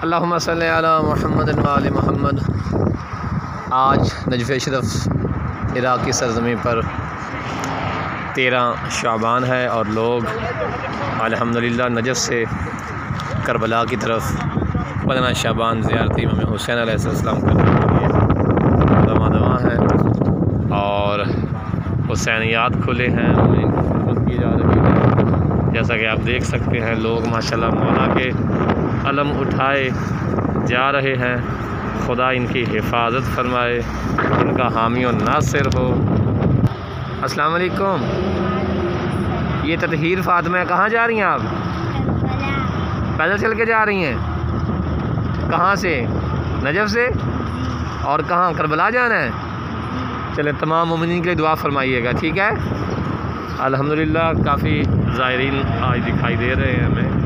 अल्लाहुम्मा सल्ली अला मुहम्मद व आले मुहम्मद। आज नजफ़ शरफ़ इराक़ की सरज़मीं पर 13 शाबान है और लोग अल्हम्दुलिल्लाह नजफ़ से करबला की तरफ 15 शाबान ज़ियारत इमाम हुसैन अलैहिस्सलाम करने के लिए रवाना हैं और हुसैनियात खुले हैं, उनकी की जा रही है। जैसा कि आप देख सकते हैं लोग माशाल्लाह मौला के अलम उठाए जा रहे हैं। खुदा इनकी हिफाजत फरमाए, इनका हामी और नासिर हो। अस्सलाम वालेकुम। ये ततहीर फ़ातिमा कहाँ जा रही हैं आप? पैदल चल के जा रही हैं? कहाँ से? नजफ़ से? और कहाँ करबला जाना है? चले तमाम मोमिनीन के लिए दुआ फरमाइएगा, ठीक है। अल्हम्दुलिल्लाह काफ़ी ज़ायरीन आज दिखाई दे रहे हैं हमें।